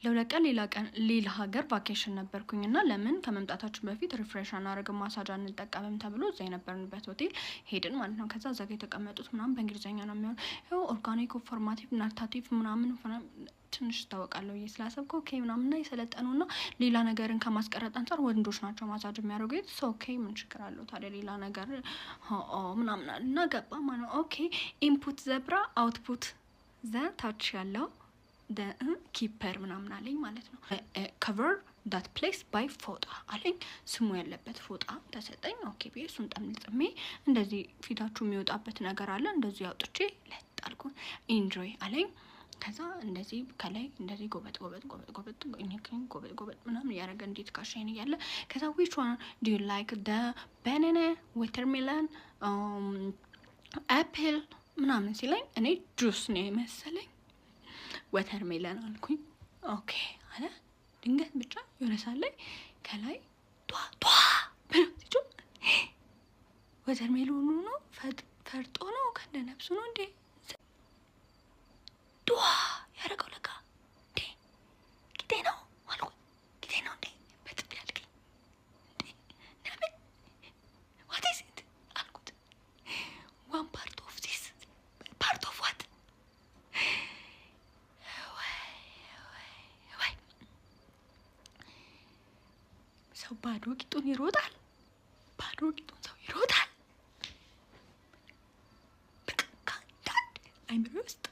ለሁለት ቀን ሌላ ሀገር ቫኬሽን ነበርኩኝና ለምን ከመምጣታችን በፊት ሪፍሬሽ አናደርግም ማሳጅ አንጠቀምም ተብሎ እዛ የነበርንበት ሆቴል ሄድን ማለት ነው። ከዛ እዛ ጋር የተቀመጡት ምናምን በእንግሊዝኛ ነው የሚሆነው። ይኸው ኦርጋኒክ ፎርማቲቭ ናርታቲቭ ምናምን ትንሽ ታወቃለሁ እየስላሰብኩ ኦኬ ምናምንና የሰለጠኑና ሌላ ነገርን ከማስቀረጥ አንፃር ወንዶች ናቸው ማሳጅ የሚያደርጉት። ኦኬ ምን ችግር አለው ታዲያ ሌላ ነገር ምናምን እና ገባ ማለት ነው። ኦኬ ኢንፑት ዘብራ አውትፑት ዘ ታች ያለው ኪፐር ምናምን አለኝ ማለት ነው። ከቨር ዳት ፕሌስ ባይ ፎጣ አለኝ። ስሙ ያለበት ፎጣ ተሰጠኝ። ኦኬ ቤ እሱን ጠምጥሜ እንደዚህ ፊታችሁ የሚወጣበት ነገር አለ እንደዚህ አውጥቼ ለጣልኩ። ኢንጆይ አለኝ። ከዛ እንደዚህ ከላይ እንደዚህ ጎበጥ ምናምን ያረገ እንዴት ካሻይን እያለ ከዛ which one do you like the banana watermelon apple ምናምን ሲለኝ እኔ ጁስ ነው የመሰለኝ ወተርሜለን አልኩኝ። ኦኬ አለ። ድንገት ብቻ የሆነ ሳለኝ ከላይ ጧ ብሎ ወተርሜሎኑ ነው ፈርጦ ነው ከነነብሱ ነው እንዴ ጧ ያረገው ለካ እንዴ ጊዜ ነው አልኩኝ። ጊዜ ነው እንዴ በጥብ ያልከኝ እንዴ ለምን what is it አልኩት። one part of this part of what ሰው ባዶ ቂጡን ይሮጣል። ባዶ ቂጡን ሰው ይሮጣል። በቃ አይምሮ ውስጥ